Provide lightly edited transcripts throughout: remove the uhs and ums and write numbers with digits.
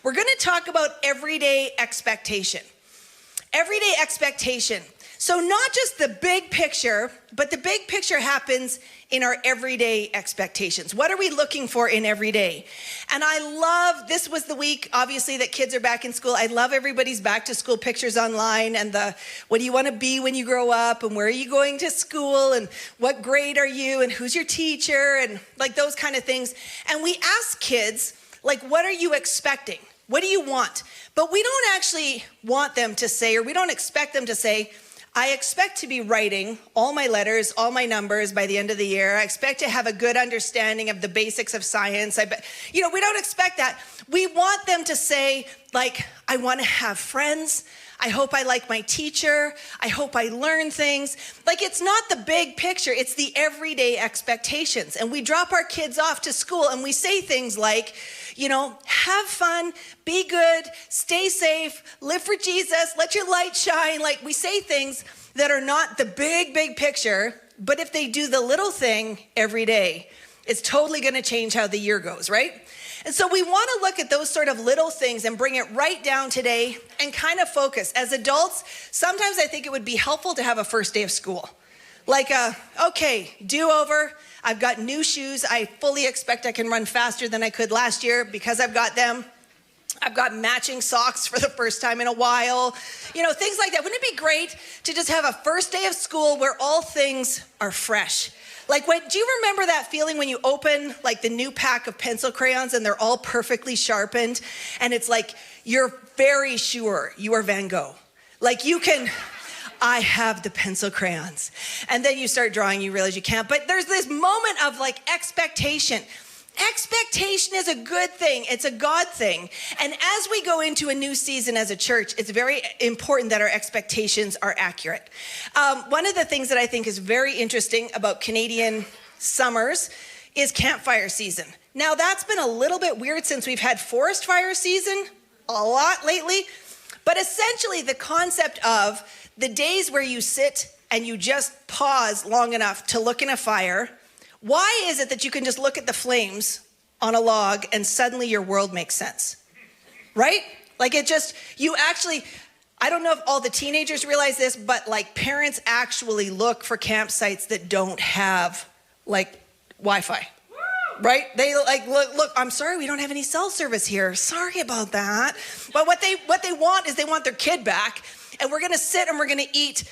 We're going to talk about everyday expectation. Everyday expectation. So not just the big picture, but the big picture happens in our everyday expectations. What are we looking for in every day? And I love, this was the week, obviously, that kids are back in school. I love everybody's back to school pictures online and the, what do you want to be when you grow up, and where are you going to school, and what grade are you, and who's your teacher, and like those kind of things. And we ask kids, like, what are you expecting? What do you want? But we don't actually want them to say, or we don't expect them to say, I expect to be writing all my letters, all my numbers by the end of the year. I expect to have a good understanding of the basics of science. We don't expect that. We want them to say, like, I want to have friends. I hope I like my teacher. I hope I learn things. Like, it's not the big picture. It's the everyday expectations. And we drop our kids off to school and we say things like, have fun, be good, stay safe, live for Jesus, let your light shine. Like, we say things that are not the big, big picture, but if they do the little thing every day, it's totally going to change how the year goes, right? And so we want to look at those sort of little things and bring it right down today and kind of focus. As adults, sometimes I think it would be helpful to have a first day of school. Like, okay, do-over. I've got new shoes. I fully expect I can run faster than I could last year because I've got them. I've got matching socks for the first time in a while. Things like that. Wouldn't it be great to just have a first day of school where all things are fresh? Like, do you remember that feeling when you open like the new pack of pencil crayons and they're all perfectly sharpened? And it's like, you're very sure you are Van Gogh. Like, I have the pencil crayons. And then you start drawing, you realize you can't. But there's this moment of like expectation. Expectation is a good thing. It's a God thing. And as we go into a new season as a church, it's very important that our expectations are accurate. One of the things that I think is very interesting about Canadian summers is campfire season. Now, that's been a little bit weird since we've had forest fire season a lot lately. But essentially, the concept of the days where you sit and you just pause long enough to look in a fire. Why is it that you can just look at the flames on a log and suddenly your world makes sense? Right? Like, I don't know if all the teenagers realize this, but like parents actually look for campsites that don't have like Wi-Fi. Right? They like, look, I'm sorry, we don't have any cell service here. Sorry about that. But what they want is they want their kid back. And we're going to sit and we're going to eat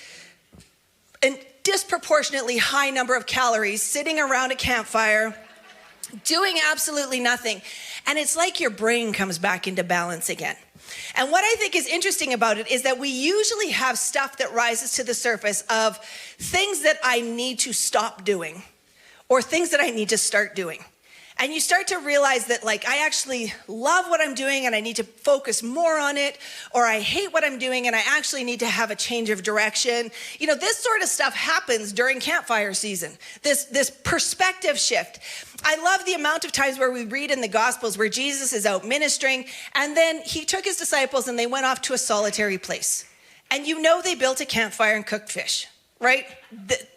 a disproportionately high number of calories sitting around a campfire, doing absolutely nothing. And it's like your brain comes back into balance again. And what I think is interesting about it is that we usually have stuff that rises to the surface of things that I need to stop doing or things that I need to start doing. And you start to realize that, like, I actually love what I'm doing and I need to focus more on it, or I hate what I'm doing and I actually need to have a change of direction. This sort of stuff happens during campfire season, this perspective shift. I love the amount of times where we read in the Gospels where Jesus is out ministering and then he took his disciples and they went off to a solitary place. And they built a campfire and cooked fish, right?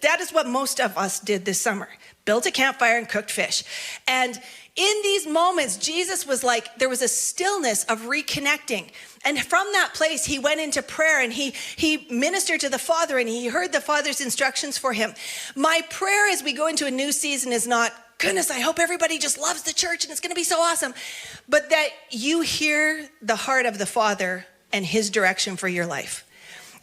That is what most of us did this summer. Built a campfire and cooked fish. And in these moments, Jesus was like, there was a stillness of reconnecting. And from that place, he went into prayer and he ministered to the Father and he heard the Father's instructions for him. My prayer as we go into a new season is not, goodness, I hope everybody just loves the church and it's going to be so awesome. But that you hear the heart of the Father and his direction for your life.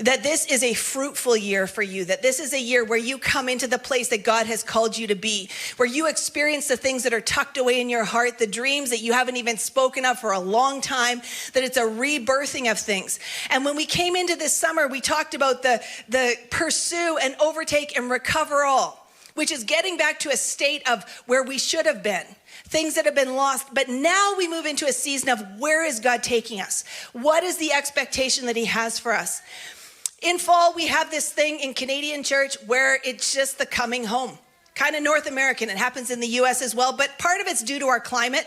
That this is a fruitful year for you, that this is a year where you come into the place that God has called you to be, where you experience the things that are tucked away in your heart, the dreams that you haven't even spoken of for a long time, that it's a rebirthing of things. And when we came into this summer, we talked about the pursue and overtake and recover all, which is getting back to a state of where we should have been. Things that have been lost, but now we move into a season of where is God taking us? What is the expectation that he has for us? In fall, we have this thing in Canadian church where it's just the coming home, kind of North American. It happens in the US as well, but part of it's due to our climate.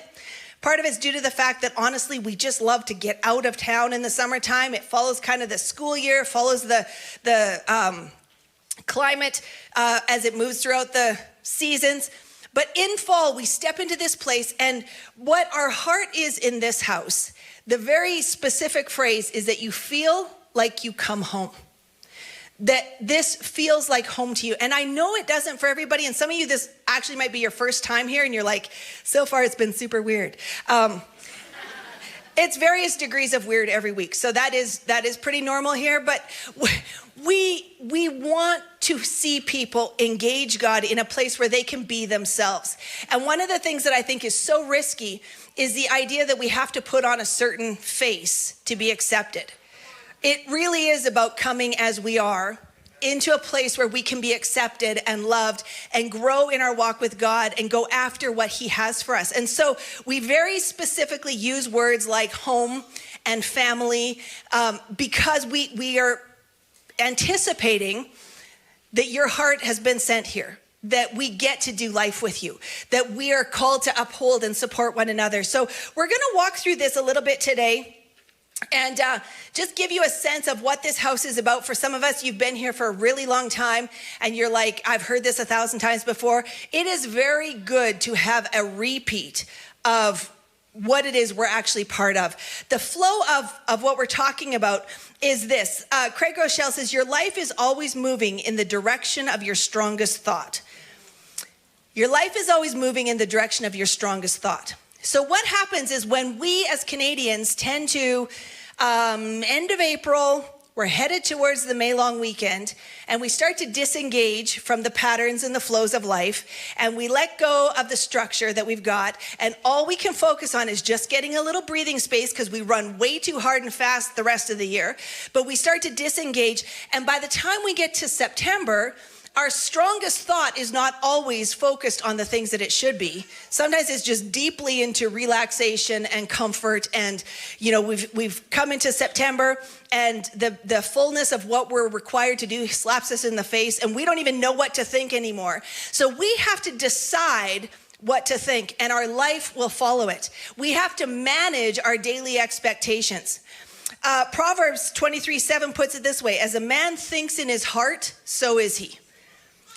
Part of it's due to the fact that honestly, we just love to get out of town in the summertime. It follows kind of the school year, follows the climate as it moves throughout the seasons. But in fall, we step into this place, and what our heart is in this house, the very specific phrase is that you feel like you come home. That this feels like home to you. And I know it doesn't for everybody. And some of you, this actually might be your first time here, and you're like, so far it's been super weird. It's various degrees of weird every week. So that is pretty normal here. But we want to see people engage God in a place where they can be themselves. And one of the things that I think is so risky is the idea that we have to put on a certain face to be accepted. It really is about coming as we are into a place where we can be accepted and loved and grow in our walk with God and go after what he has for us. And so we very specifically use words like home and family because we are anticipating that your heart has been sent here, that we get to do life with you, that we are called to uphold and support one another. So we're going to walk through this a little bit today. And just give you a sense of what this house is about. For some of us, you've been here for a really long time, and you're like, I've heard this 1,000 times before. It is very good to have a repeat of what it is we're actually part of. The flow of what we're talking about is this. Craig Groeschel says, your life is always moving in the direction of your strongest thought. Your life is always moving in the direction of your strongest thought. So what happens is when we as Canadians tend to, end of April, we're headed towards the May long weekend, and we start to disengage from the patterns and the flows of life, and we let go of the structure that we've got, and all we can focus on is just getting a little breathing space because we run way too hard and fast the rest of the year. But we start to disengage, and by the time we get to September, our strongest thought is not always focused on the things that it should be. Sometimes it's just deeply into relaxation and comfort. And, you know, we've come into September, and the fullness of what we're required to do slaps us in the face, and we don't even know what to think anymore. So we have to decide what to think, and our life will follow it. We have to manage our daily expectations. Proverbs 23:7 puts it this way: as a man thinks in his heart, so is he.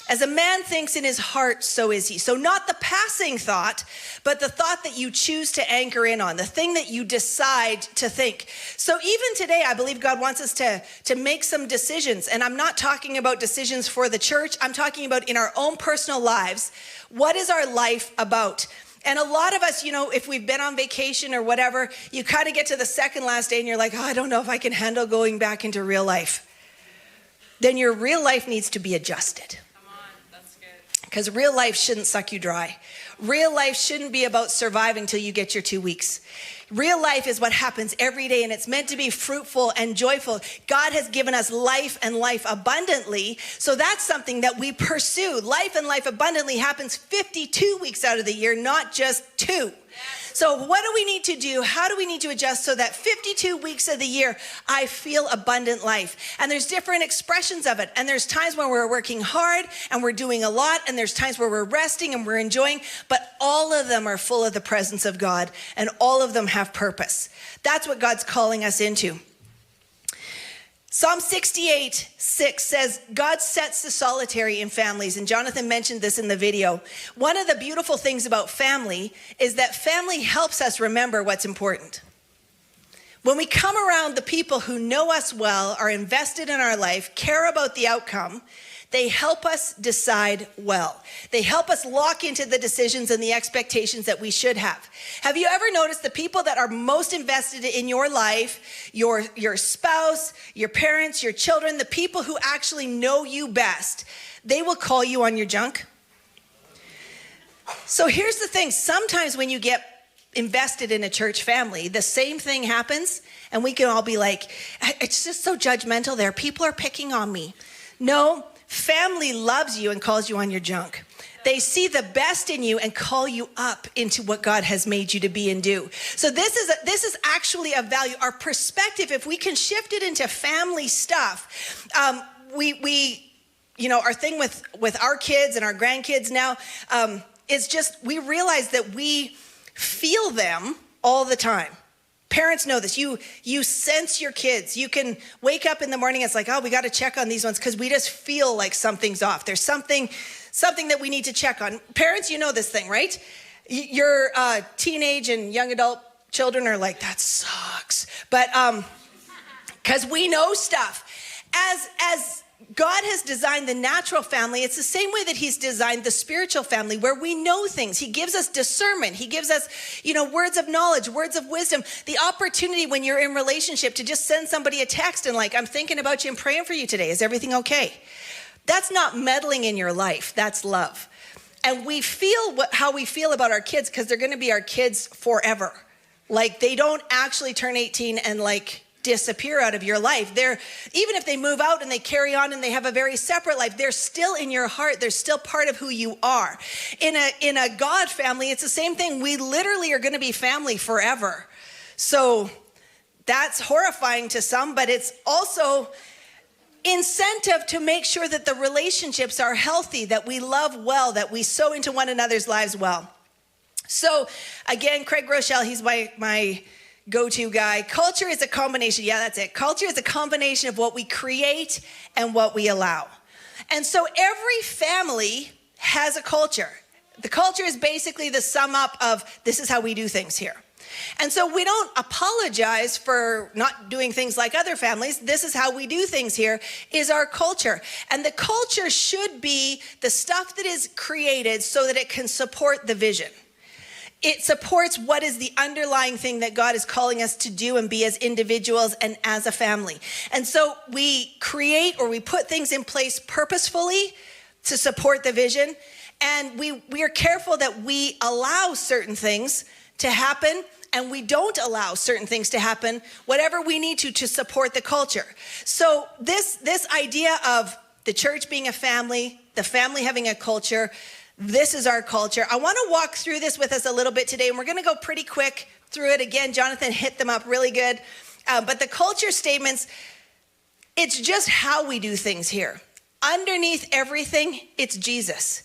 As a man thinks in his heart, so is he. So not the passing thought, but the thought that you choose to anchor in on, the thing that you decide to think. So even today, I believe God wants us to make some decisions. And I'm not talking about decisions for the church. I'm talking about in our own personal lives. What is our life about? And a lot of us, you know, if we've been on vacation or whatever, you kind of get to the second last day and you're like, oh, I don't know if I can handle going back into real life. Then your real life needs to be adjusted. Because real life shouldn't suck you dry. Real life shouldn't be about surviving till you get your 2 weeks. Real life is what happens every day, and it's meant to be fruitful and joyful. God has given us life and life abundantly, so that's something that we pursue. Life and life abundantly happens 52 weeks out of the year, not just 2. So what do we need to do? How do we need to adjust so that 52 weeks of the year, I feel abundant life? And there's different expressions of it. And there's times when we're working hard and we're doing a lot. And there's times where we're resting and we're enjoying. But all of them are full of the presence of God. And all of them have purpose. That's what God's calling us into. Psalm 68:6 says, God sets the solitary in families. And Jonathan mentioned this in the video. One of the beautiful things about family is that family helps us remember what's important. When we come around the people who know us well, are invested in our life, care about the outcome, they help us decide well. They help us lock into the decisions and the expectations that we should have. Have you ever noticed the people that are most invested in your life, your spouse, your parents, your children, the people who actually know you best, they will call you on your junk? So here's the thing. Sometimes when you get invested in a church family, the same thing happens, and we can all be like, it's just so judgmental there. People are picking on me. No. Family loves you and calls you on your junk. They see the best in you and call you up into what God has made you to be and do. So this is actually a value. Our perspective, if we can shift it into family stuff, we you know, our thing with our kids and our grandkids now is just we realize that we feel them all the time. Parents know this. You sense your kids. You can wake up in the morning, it's like, oh, we got to check on these ones because we just feel like something's off. There's something that we need to check on. Parents, you know this thing, right? Your teenage and young adult children are like, that sucks. But because we know stuff. As God has designed the natural family, it's the same way that he's designed the spiritual family, where we know things. He gives us discernment. He gives us, words of knowledge, words of wisdom, the opportunity when you're in relationship to just send somebody a text and like, I'm thinking about you and praying for you today. Is everything okay? That's not meddling in your life. That's love. And we feel how we feel about our kids because they're going to be our kids forever. Like they don't actually turn 18 and like disappear out of your life. Even if they move out and they carry on and they have a very separate life, they're still in your heart. They're still part of who you are. In a God family, it's the same thing. We literally are going to be family forever. So that's horrifying to some, but it's also incentive to make sure that the relationships are healthy, that we love well, that we sow into one another's lives well. So again, Craig Groeschel, he's my go-to guy. Culture is a combination. Yeah, that's it. Culture is a combination of what we create and what we allow. And so every family has a culture. The culture is basically the sum up of this is how we do things here. And so we don't apologize for not doing things like other families. This is how we do things here, is our culture. And the culture should be the stuff that is created so that it can support the vision. It supports what is the underlying thing that God is calling us to do and be as individuals and as a family. And so we create or we put things in place purposefully to support the vision. And we are careful that we allow certain things to happen and we don't allow certain things to happen, whatever we need to support the culture. So this idea of the church being a family, the family having a culture, this is our culture. I want to walk through this with us a little bit today, and we're going to go pretty quick through it. Again, Jonathan hit them up really good. But the culture statements, it's just how we do things here. Underneath everything, it's Jesus.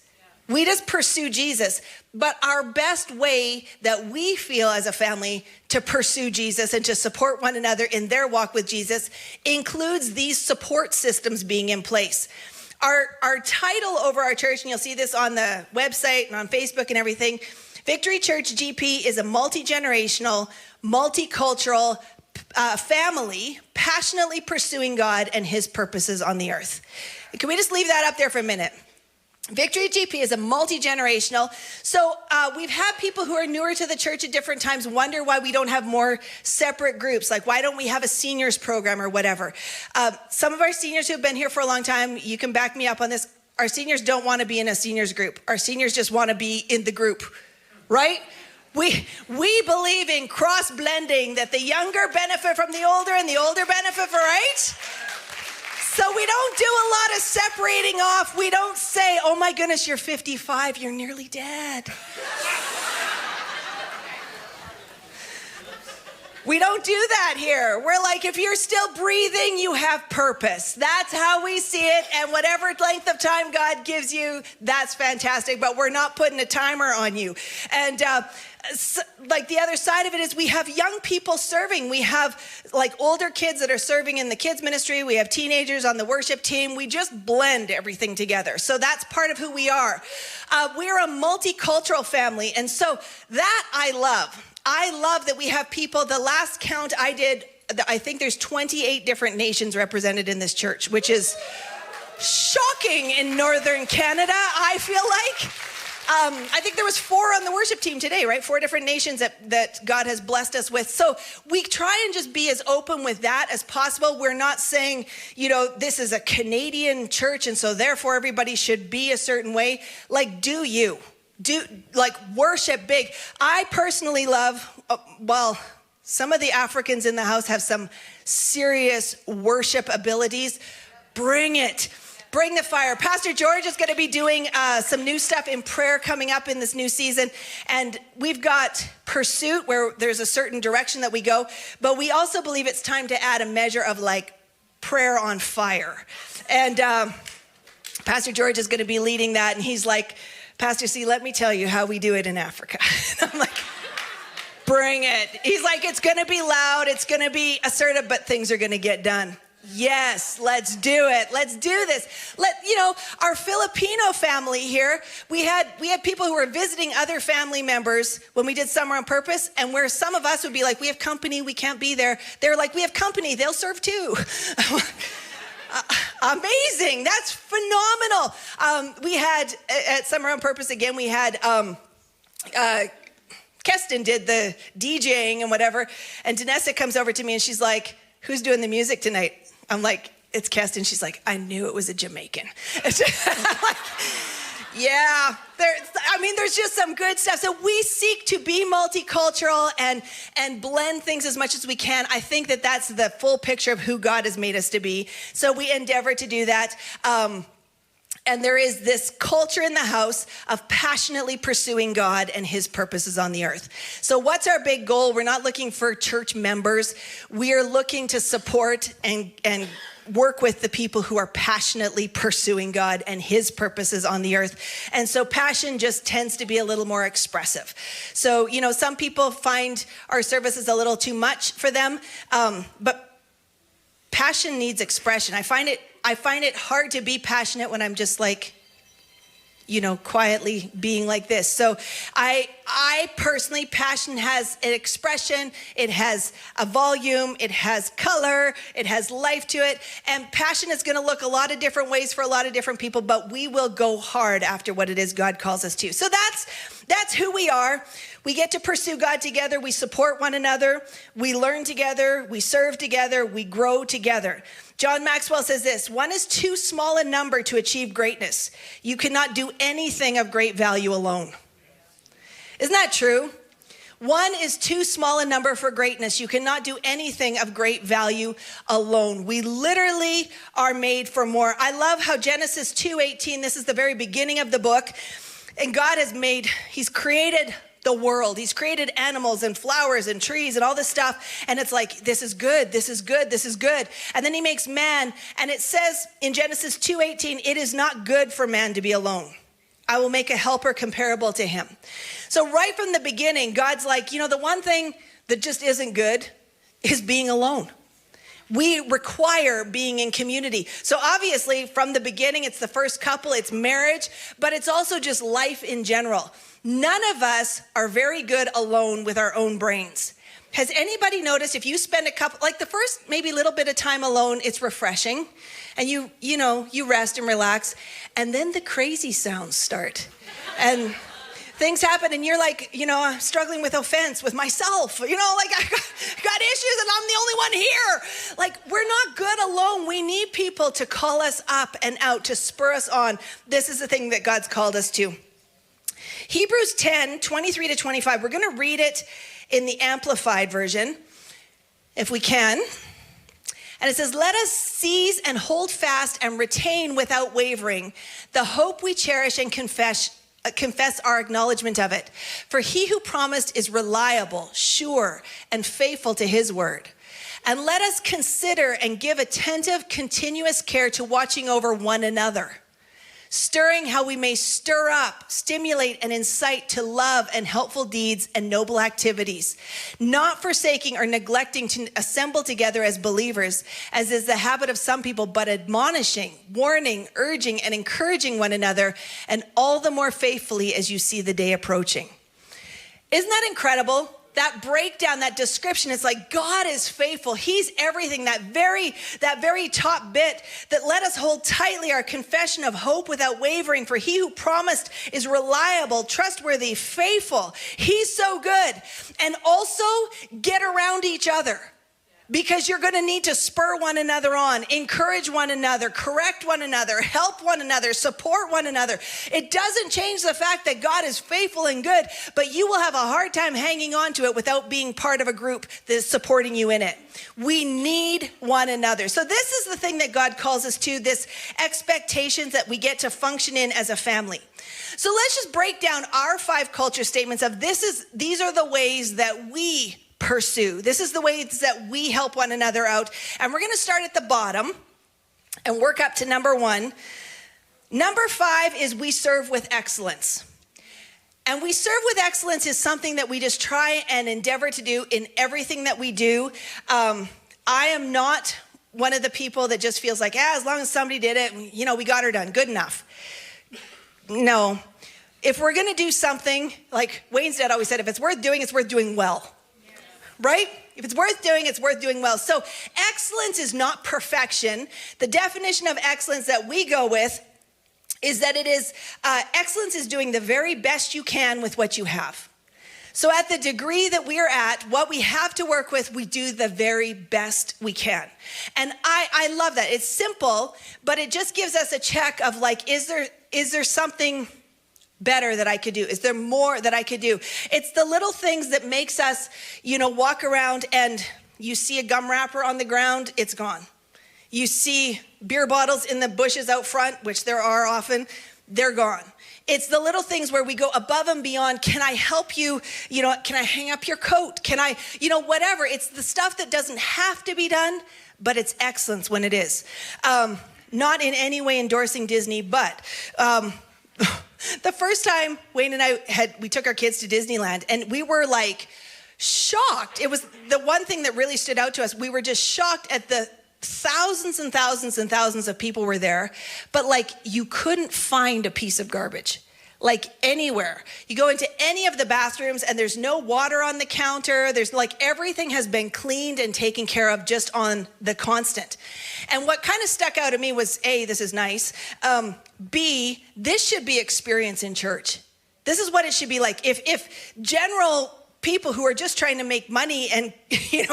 We just pursue Jesus. But our best way that we feel as a family to pursue Jesus and to support one another in their walk with Jesus includes these support systems being in place. Our title over our church, and you'll see this on the website and on Facebook and everything, Victory Church GP is a multi-generational, multicultural family passionately pursuing God and his purposes on the earth. Can we just leave that up there for a minute? Victory GP is a multi-generational. So we've had people who are newer to the church at different times wonder why we don't have more separate groups. Like, why don't we have a seniors program or whatever? Some of our seniors who have been here for a long time, you can back me up on this. Our seniors don't want to be in a seniors group. Our seniors just want to be in the group, right? We believe in cross-blending, that the younger benefit from the older and the older benefit from, right? So we don't do a lot of separating off. We don't say, oh my goodness, you're 55, you're nearly dead. We don't do that here. We're like, if you're still breathing, you have purpose. That's how we see it. And whatever length of time God gives you, that's fantastic. But we're not putting a timer on you. And like the other side of it is we have young people serving. We have like older kids that are serving in the kids ministry. We have teenagers on the worship team. We just blend everything together. So that's part of who we are. We're a multicultural family. And so that I love. I love that we have people. The last count I did, I think there's 28 different nations represented in this church, which is shocking in Northern Canada, I feel like. I think there was 4 on the worship team today, right? 4 different nations that God has blessed us with. So we try and just be as open with that as possible. We're not saying, this is a Canadian church and so therefore everybody should be a certain way. Like, do you? Worship big. I personally love, some of the Africans in the house have some serious worship abilities. Bring it. Bring the fire. Pastor George is going to be doing some new stuff in prayer coming up in this new season. And we've got pursuit where there's a certain direction that we go. But we also believe it's time to add a measure of prayer on fire. And Pastor George is going to be leading that. And he's like, Pastor C, let me tell you how we do it in Africa. And I'm like, Bring it. He's like, it's going to be loud, it's going to be assertive, but things are going to get done. Yes, let's do it. Let's do this. Our Filipino family here, we had people who were visiting other family members when we did Summer on Purpose, and where some of us would be like, we have company, we can't be there. They're like, we have company, they'll serve too. Amazing. That's phenomenal. We had, at Summer on Purpose again, we had, Keston did the DJing and whatever, and Danessa comes over to me and she's like, who's doing the music tonight? I'm like, it's Keston. She's like, I knew it was a Jamaican. Yeah, there's just some good stuff. So we seek to be multicultural and blend things as much as we can. I think that that's the full picture of who God has made us to be. So we endeavor to do that. And there is this culture in the house of passionately pursuing God and his purposes on the earth. So what's our big goal? We're not looking for church members. We are looking to support and work with the people who are passionately pursuing God and his purposes on the earth. And so passion just tends to be a little more expressive. So, some people find our services a little too much for them, but passion needs expression. I find it hard to be passionate when I'm just like, quietly being like this. So I personally, passion has an expression, it has a volume, it has color, it has life to it. And passion is going to look a lot of different ways for a lot of different people, but we will go hard after what it is God calls us to. So that's who we are. We get to pursue God together. We support one another. We learn together. We serve together. We grow together. John Maxwell says this: one is too small a number to achieve greatness. You cannot do anything of great value alone. Isn't that true? One is too small a number for greatness. You cannot do anything of great value alone. We literally are made for more. I love how Genesis 2:18, this is the very beginning of the book, and God he's created the world. He's created animals and flowers and trees and all this stuff. And it's like, this is good, this is good, this is good. And then he makes man. And it says in Genesis 2:18, it is not good for man to be alone. I will make a helper comparable to him. So right from the beginning, God's like, the one thing that just isn't good is being alone. We require being in community. So obviously from the beginning, it's the first couple, it's marriage, but it's also just life in general. None of us are very good alone with our own brains. Has anybody noticed if you spend the first maybe little bit of time alone, it's refreshing and you rest and relax, and then the crazy sounds start and things happen and you're like, I'm struggling with offense with myself, I got issues and I'm the only one here. Like, we're not good alone. We need people to call us up and out, to spur us on. This is the thing that God's called us to. Hebrews 10:23-25. We're going to read it in the Amplified version, if we can. And it says, let us seize and hold fast and retain without wavering the hope we cherish and confess our acknowledgement of it. For he who promised is reliable, sure, and faithful to his word. And let us consider and give attentive, continuous care to watching over one another, stirring how we may stir up, stimulate, and incite to love and helpful deeds and noble activities, not forsaking or neglecting to assemble together as believers, as is the habit of some people, but admonishing, warning, urging, and encouraging one another, and all the more faithfully as you see the day approaching. Isn't that incredible? That breakdown, that description, it's like God is faithful. He's everything. That very top bit, that let us hold tightly our confession of hope without wavering. For he who promised is reliable, trustworthy, faithful. He's so good. And also get around each other, because you're going to need to spur one another on, encourage one another, correct one another, help one another, support one another. It doesn't change the fact that God is faithful and good, but you will have a hard time hanging on to it without being part of a group that is supporting you in it. We need one another. So this is the thing that God calls us to, this expectations that we get to function in as a family. So let's just break down our 5 culture statements of these are the ways that we pursue. This is the ways that we help one another out. And we're going to start at the bottom and work up to number 1. Number 5 is we serve with excellence. And we serve with excellence is something that we just try and endeavor to do in everything that we do. I am not one of the people that just feels like, as long as somebody did it, we got her done, good enough. No. If we're going to do something, like Wayne's dad always said, if it's worth doing well. Right? If it's worth doing well. So excellence is not perfection. The definition of excellence that we go with is that it is, excellence is doing the very best you can with what you have. So at the degree that we are at, what we have to work with, we do the very best we can. And I love that. It's simple, but it just gives us a check of like, is there something better that I could do? Is there more that I could do? It's the little things that makes us, walk around and you see a gum wrapper on the ground, it's gone. You see beer bottles in the bushes out front, which there are often, they're gone. It's the little things where we go above and beyond. Can I help you? Can I hang up your coat? Can I, whatever. It's the stuff that doesn't have to be done, but it's excellence when it is. Not in any way endorsing Disney, but the first time Wayne and we took our kids to Disneyland, and we were like shocked. It was the one thing that really stood out to us. We were just shocked at the thousands and thousands and thousands of people were there, but like you couldn't find a piece of garbage, like anywhere. You go into any of the bathrooms and there's no water on the counter. There's like everything has been cleaned and taken care of just on the constant. And what kind of stuck out to me was A, this is nice. B, this should be experience in church. This is what it should be like. If general people who are just trying to make money and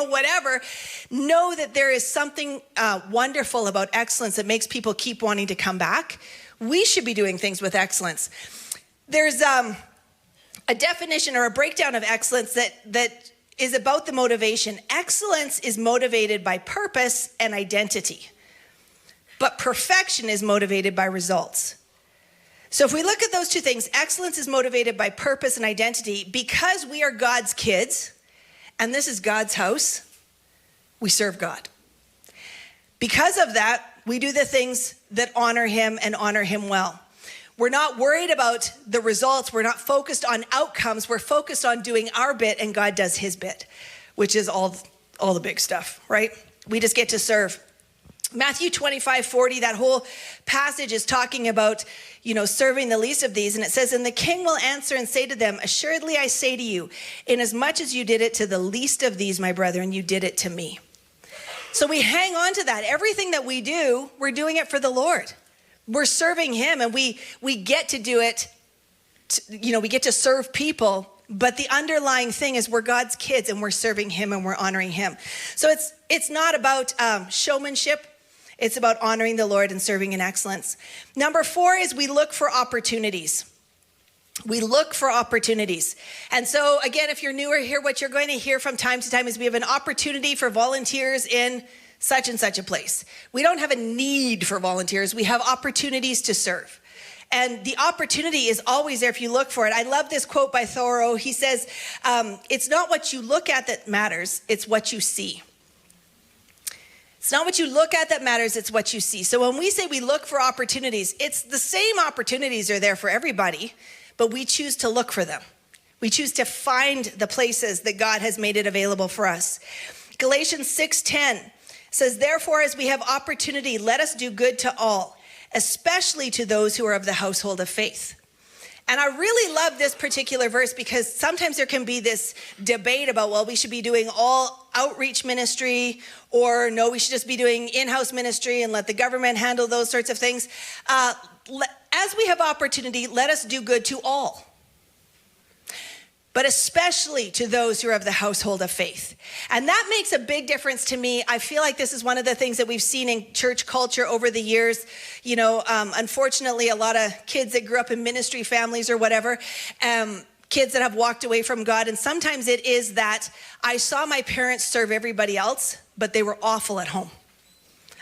whatever know that there is something wonderful about excellence that makes people keep wanting to come back, we should be doing things with excellence. There's a definition or a breakdown of excellence that is about the motivation. Excellence is motivated by purpose and identity, but perfection is motivated by results. So if we look at those two things, excellence is motivated by purpose and identity. Because we are God's kids, and this is God's house, we serve God. Because of that, we do the things that honor him and honor him well. We're not worried about the results. We're not focused on outcomes. We're focused on doing our bit, and God does his bit, which is all the big stuff, right? We just get to serve. Matthew 25:40, that whole passage is talking about, serving the least of these. And it says, and the king will answer and say to them, assuredly I say to you, inasmuch as you did it to the least of these, my brethren, you did it to me. So we hang on to that. Everything that we do, we're doing it for the Lord. We're serving him, and we get to do it, we get to serve people. But the underlying thing is we're God's kids, and we're serving him, and we're honoring him. So it's not about showmanship. It's about honoring the Lord and serving in excellence. Number 4 is we look for opportunities. We look for opportunities. And so again, if you're newer here, what you're going to hear from time to time is we have an opportunity for volunteers in such and such a place. We don't have a need for volunteers. We have opportunities to serve. And the opportunity is always there if you look for it. I love this quote by Thoreau. He says, it's not what you look at that matters, it's what you see. It's not what you look at that matters, it's what you see. So when we say we look for opportunities, it's the same opportunities are there for everybody, but we choose to look for them. We choose to find the places that God has made it available for us. Galatians 6:10 says, therefore, as we have opportunity, let us do good to all, especially to those who are of the household of faith. And I really love this particular verse because sometimes there can be this debate about, well, we should be doing all outreach ministry, or no, we should just be doing in-house ministry and let the government handle those sorts of things. As we have opportunity, let us do good to all, but especially to those who are of the household of faith. And that makes a big difference to me. I feel like this is one of the things that we've seen in church culture over the years. Unfortunately, a lot of kids that grew up in ministry families or whatever, kids that have walked away from God. And sometimes it is that I saw my parents serve everybody else, but they were awful at home.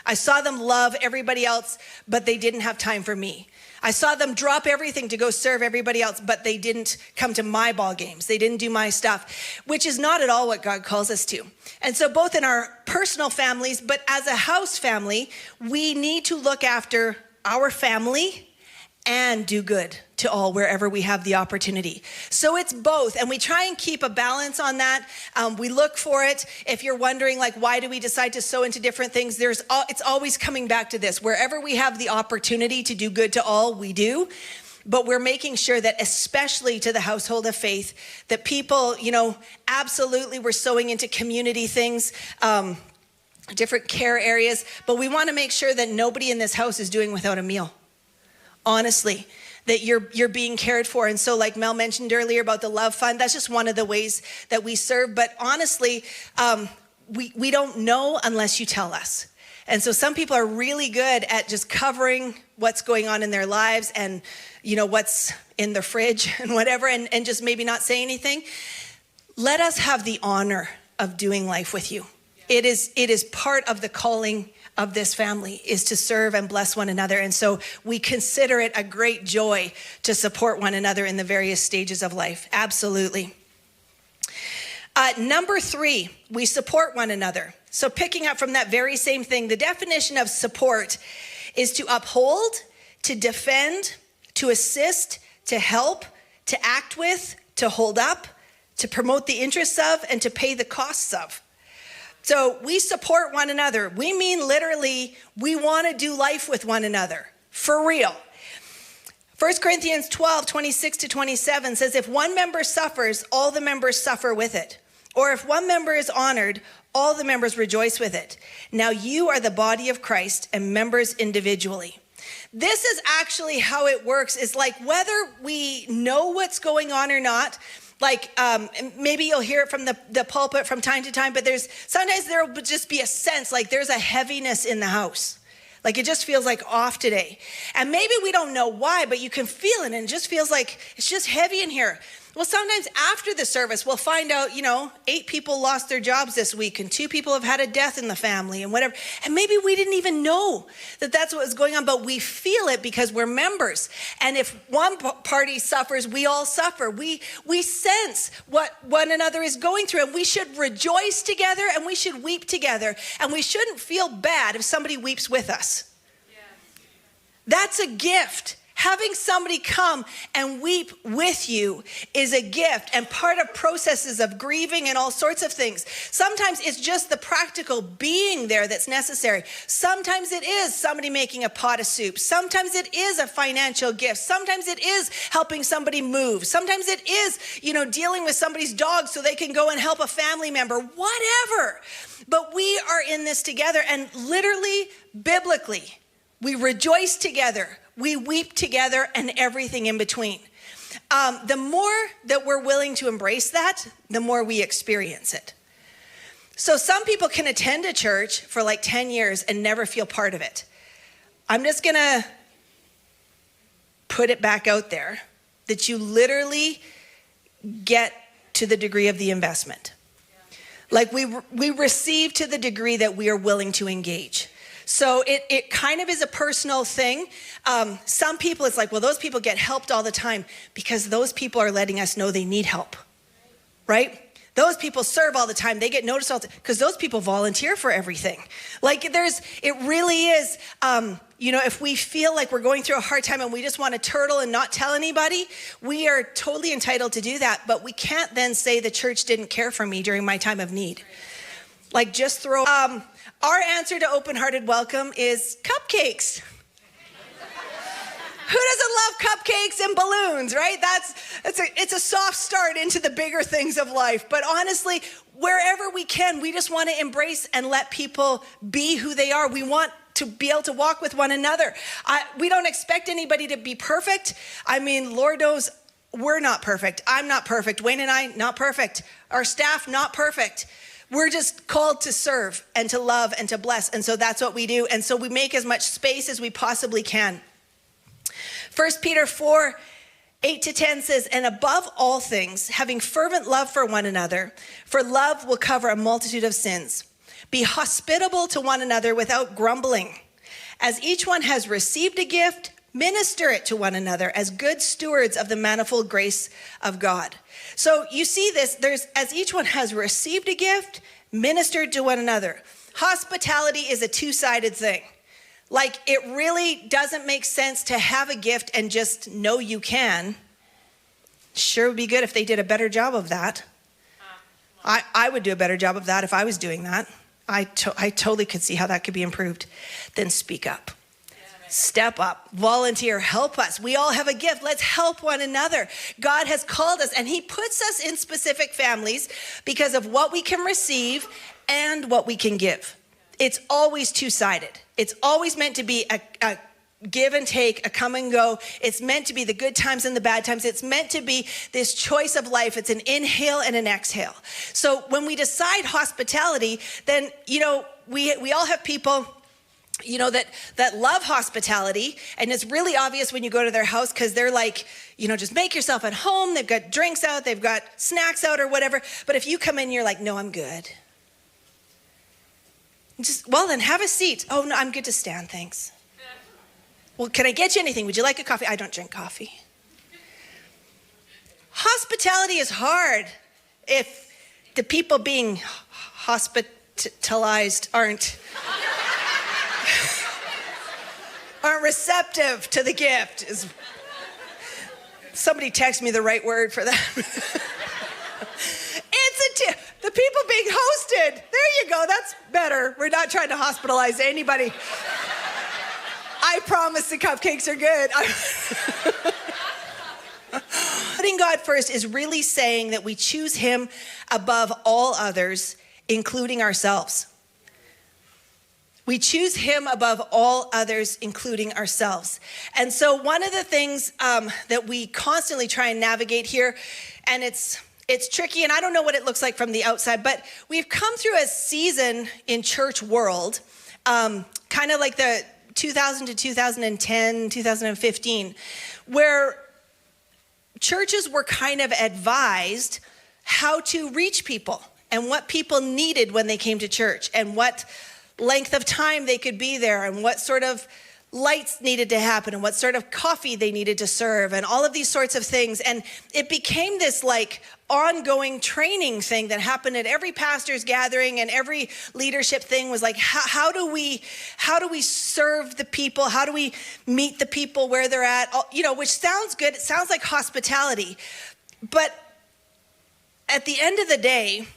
I saw them love everybody else, but they didn't have time for me. I saw them drop everything to go serve everybody else, but they didn't come to my ball games. They didn't do my stuff, which is not at all what God calls us to. And so both in our personal families, but as a house family, we need to look after our family and do good to all wherever we have the opportunity. So it's both, and we try and keep a balance on that. We look for it. If you're wondering, like, why do we decide to sow into different things? It's always coming back to this. Wherever we have the opportunity to do good to all, we do. But we're making sure that, especially to the household of faith, that people, absolutely we're sowing into community things, different care areas, but we want to make sure that nobody in this house is doing without a meal. Honestly, that you're being cared for. And so, like Mel mentioned earlier about the Love Fund, that's just one of the ways that we serve. But honestly, we don't know unless you tell us. And so some people are really good at just covering what's going on in their lives and, what's in the fridge and whatever, and just maybe not say anything. Let us have the honor of doing life with you. It is part of the calling of this family, is to serve and bless one another. And so we consider it a great joy to support one another in the various stages of life. Absolutely. Number 3, we support one another. So picking up from that very same thing, the definition of support is to uphold, to defend, to assist, to help, to act with, to hold up, to promote the interests of, and to pay the costs of. So we support one another. We mean literally, we want to do life with one another, for real. 1 Corinthians 12, 26 to 27 says, if one member suffers, all the members suffer with it. Or if one member is honored, all the members rejoice with it. Now you are the body of Christ and members individually. This is actually how it works, is like whether we know what's going on or not. Like maybe you'll hear it from the pulpit from time to time, but sometimes there will just be a sense like there's a heaviness in the house. Like it just feels like off today. And maybe we don't know why, but you can feel it and it just feels like it's just heavy in here. Well, sometimes after the service, we'll find out, 8 people lost their jobs this week and 2 people have had a death in the family and whatever. And maybe we didn't even know that that's what was going on, but we feel it because we're members. And if one party suffers, we all suffer. We sense what one another is going through, and we should rejoice together and we should weep together. And we shouldn't feel bad if somebody weeps with us. Yes. That's a gift. Having somebody come and weep with you is a gift and part of processes of grieving and all sorts of things. Sometimes it's just the practical being there that's necessary. Sometimes it is somebody making a pot of soup. Sometimes it is a financial gift. Sometimes it is helping somebody move. Sometimes it is, dealing with somebody's dog so they can go and help a family member, whatever. But we are in this together, and literally, biblically, we rejoice together. We weep together, and everything in between. The more that we're willing to embrace that, the more we experience it. So some people can attend a church for like 10 years and never feel part of it. I'm just going to put it back out there that you literally get to the degree of the investment. Like we receive to the degree that we are willing to engage. So it kind of is a personal thing. Some people, it's like, well, those people get helped all the time because those people are letting us know they need help, right? Those people serve all the time. They get noticed all the time because those people volunteer for everything. Like it really is, if we feel like we're going through a hard time and we just want to turtle and not tell anybody, we are totally entitled to do that. But we can't then say the church didn't care for me during my time of need. Like just throw... Our answer to open-hearted welcome is cupcakes. Who doesn't love cupcakes and balloons, right? It's a soft start into the bigger things of life. But honestly, wherever we can, we just want to embrace and let people be who they are. We want to be able to walk with one another. We don't expect anybody to be perfect. I mean, Lord knows we're not perfect. I'm not perfect. Wayne and I, not perfect. Our staff, not perfect. We're just called to serve and to love and to bless. And so that's what we do. And so we make as much space as we possibly can. 1 Peter 4, 8 to 10 says, and above all things, having fervent love for one another, for love will cover a multitude of sins. Be hospitable to one another without grumbling. As each one has received a gift, minister it to one another as good stewards of the manifold grace of God. So you see this, as each one has received a gift, ministered to one another. Hospitality is a two-sided thing. Like, it really doesn't make sense to have a gift and just know you can. Sure would be good if they did a better job of that. I would do a better job of that if I was doing that. I totally could see how that could be improved. Then speak up. Step up, volunteer, help us. We all have a gift. Let's help one another. God has called us, and he puts us in specific families because of what we can receive and what we can give. It's always two-sided. It's always meant to be a give and take, a come and go. It's meant to be the good times and the bad times. It's meant to be this choice of life. It's an inhale and an exhale. So when we decide hospitality, then, we all have people that love hospitality, and it's really obvious when you go to their house because they're like, just make yourself at home. They've got drinks out, they've got snacks out or whatever. But if you come in, you're like, no, I'm good. Well, then have a seat. Oh, no, I'm good to stand, thanks. Well, can I get you anything? Would you like a coffee? I don't drink coffee. Hospitality is hard if the people being hospitalized aren't receptive to the gift. Somebody text me the right word for that. The people being hosted. There you go. That's better. We're not trying to hospitalize anybody. I promise the cupcakes are good. Putting God first is really saying that we choose him above all others, including ourselves. We choose him above all others, including ourselves. And so one of the things that we constantly try and navigate here, and it's tricky, and I don't know what it looks like from the outside, but we've come through a season in church world, kind of like the 2000 to 2010, 2015, where churches were kind of advised how to reach people and what people needed when they came to church and what length of time they could be there and what sort of lights needed to happen and what sort of coffee they needed to serve and all of these sorts of things. And it became this like ongoing training thing that happened at every pastor's gathering, and every leadership thing was like, how do we serve the people? How do we meet the people where they're at? Which sounds good. It sounds like hospitality. But at the end of the day,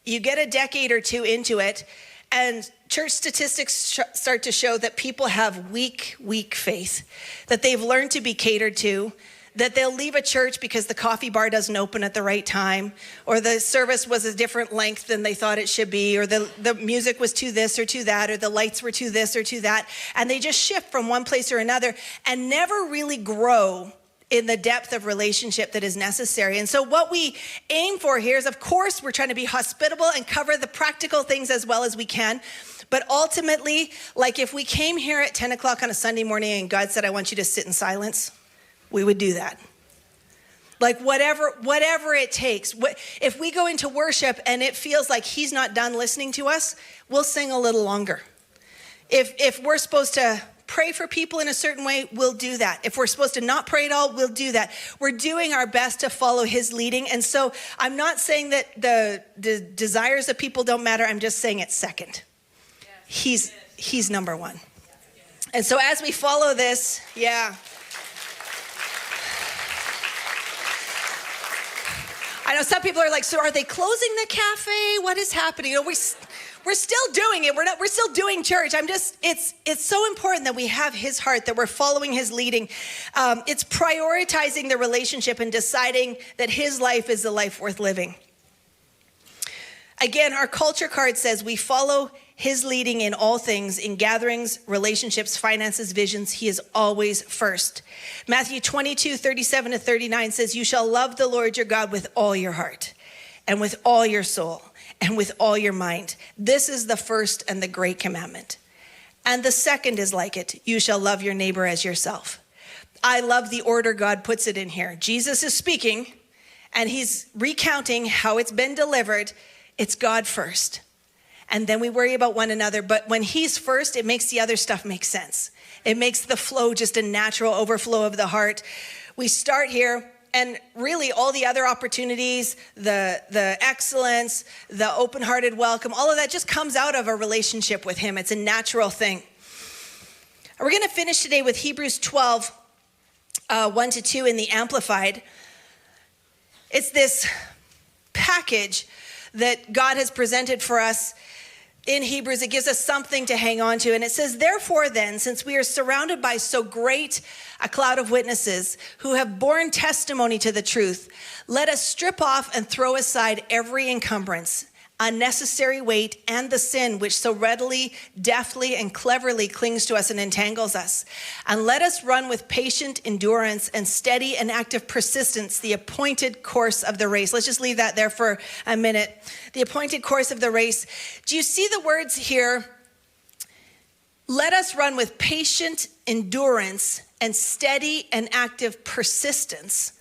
you get a decade or two into it, and church statistics start to show that people have weak faith, that they've learned to be catered to, that they'll leave a church because the coffee bar doesn't open at the right time, or the service was a different length than they thought it should be, or the music was to this or to that, or the lights were to this or to that. And they just shift from one place or another and never really grow in the depth of relationship that is necessary. And so what we aim for here is, of course, we're trying to be hospitable and cover the practical things as well as we can. But ultimately, like if we came here at 10 o'clock on a Sunday morning and God said, I want you to sit in silence, we would do that. Like whatever it takes. If we go into worship and it feels like he's not done listening to us, we'll sing a little longer. If we're supposed to pray for people in a certain way, we'll do that. If we're supposed to not pray at all, we'll do that. We're doing our best to follow his leading. And so I'm not saying that the desires of people don't matter. I'm just saying it's second. He's number one. And so as we follow this, I know some people are like, so are they closing the cafe? What is happening? We're still doing it. We're still doing church. It's so important that we have his heart, that we're following his leading. It's prioritizing the relationship and deciding that his life is the life worth living. Again, our culture card says we follow his leading in all things, in gatherings, relationships, finances, visions. He is always first. Matthew 22:37-39 says, you shall love the Lord your God with all your heart and with all your soul and with all your mind. This is the first and the great commandment. And the second is like it. You shall love your neighbor as yourself. I love the order God puts it in here. Jesus is speaking and he's recounting how it's been delivered. It's God first. And then we worry about one another. But when he's first, it makes the other stuff make sense. It makes the flow just a natural overflow of the heart. We start here, and really all the other opportunities, the excellence, the open-hearted welcome, all of that just comes out of a relationship with him. It's a natural thing. We're going to finish today with Hebrews 12, 1-2 in the Amplified. It's this package that God has presented for us in Hebrews. It gives us something to hang on to. And it says, therefore then, since we are surrounded by so great a cloud of witnesses who have borne testimony to the truth, let us strip off and throw aside every encumbrance, unnecessary weight, and the sin which so readily, deftly, and cleverly clings to us and entangles us. And let us run with patient endurance and steady and active persistence the appointed course of the race. Let's just leave that there for a minute. The appointed course of the race. Do you see the words here? Let us run with patient endurance and steady and active persistence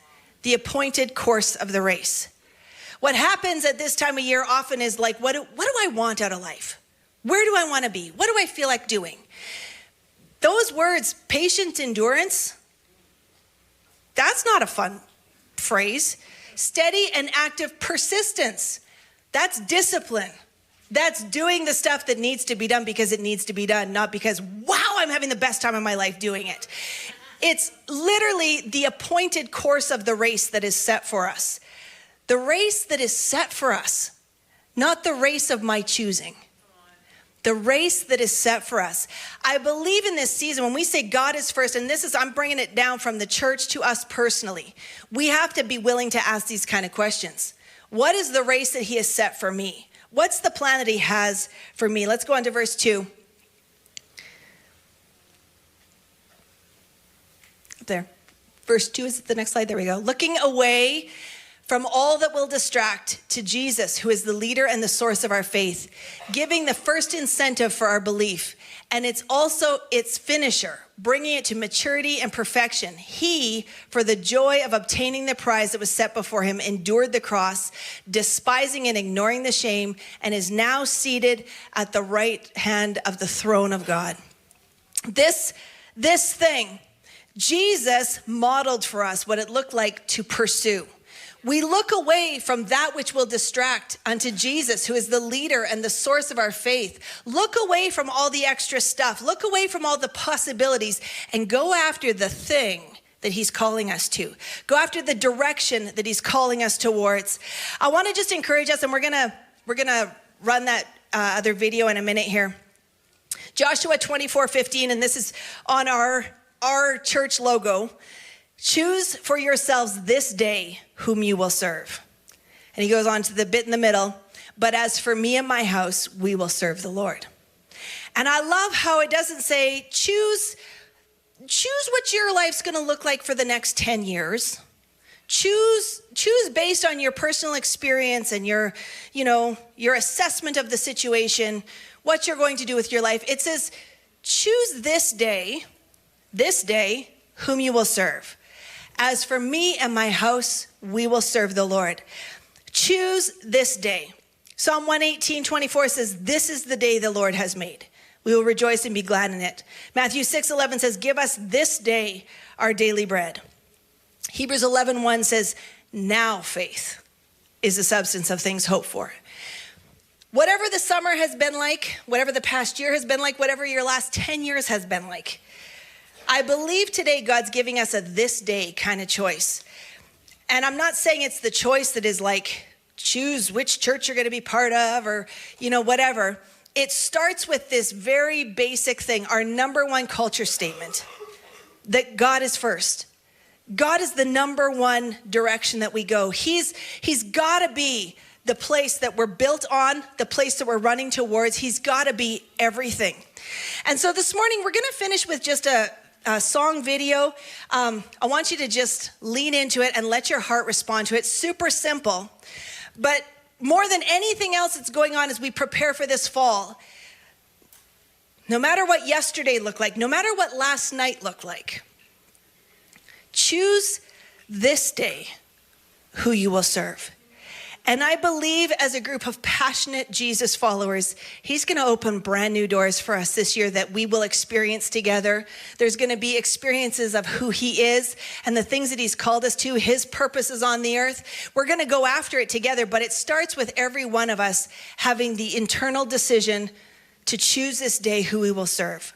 the appointed course of the race. What happens at this time of year often is like, what do I want out of life? Where do I want to be? What do I feel like doing? Those words, patient endurance, that's not a fun phrase. Steady and active persistence, that's discipline. That's doing the stuff that needs to be done because it needs to be done, not because, wow, I'm having the best time of my life doing it. It's literally the appointed course of the race that is set for us. The race that is set for us, not the race of my choosing. The race that is set for us. I believe in this season, when we say God is first, and I'm bringing it down from the church to us personally, we have to be willing to ask these kind of questions. What is the race that he has set for me? What's the plan that he has for me? Let's go on to verse 2. Up there. Verse 2 is the next slide. There we go. Looking away from all that will distract to Jesus, who is the leader and the source of our faith, giving the first incentive for our belief. And it's also its finisher, bringing it to maturity and perfection. He, for the joy of obtaining the prize that was set before him, endured the cross, despising and ignoring the shame, and is now seated at the right hand of the throne of God. This thing, Jesus modeled for us what it looked like to pursue. We look away from that which will distract unto Jesus, who is the leader and the source of our faith. Look away from all the extra stuff. Look away from all the possibilities and go after the thing that he's calling us to. Go after the direction that he's calling us towards. I want to just encourage us, and we're gonna run that other video in a minute here. Joshua 24:15, and this is on our church logo. Choose for yourselves this day whom you will serve. And he goes on to the bit in the middle. But as for me and my house, we will serve the Lord. And I love how it doesn't say choose what your life's going to look like for the next 10 years. Choose based on your personal experience and your assessment of the situation, what you're going to do with your life. It says, choose this day, whom you will serve. As for me and my house, we will serve the Lord. Choose this day. Psalm 118:24 says, this is the day the Lord has made. We will rejoice and be glad in it. Matthew 6:11 says, give us this day our daily bread. Hebrews 11:1 says, now faith is the substance of things hoped for. Whatever the summer has been like, whatever the past year has been like, whatever your last 10 years has been like, I believe today God's giving us a this day kind of choice. And I'm not saying it's the choice that is like, choose which church you're going to be part of or, whatever. It starts with this very basic thing, our number one culture statement, that God is first. God is the number one direction that we go. He's got to be the place that we're built on, the place that we're running towards. He's got to be everything. And so this morning, we're going to finish with just a song video. I want you to just lean into it and let your heart respond to it. Super simple. But more than anything else that's going on as we prepare for this fall, no matter what yesterday looked like, no matter what last night looked like, choose this day who you will serve. And I believe as a group of passionate Jesus followers, he's going to open brand new doors for us this year that we will experience together. There's going to be experiences of who he is and the things that he's called us to, his purposes on the earth. We're going to go after it together, but it starts with every one of us having the internal decision to choose this day who we will serve.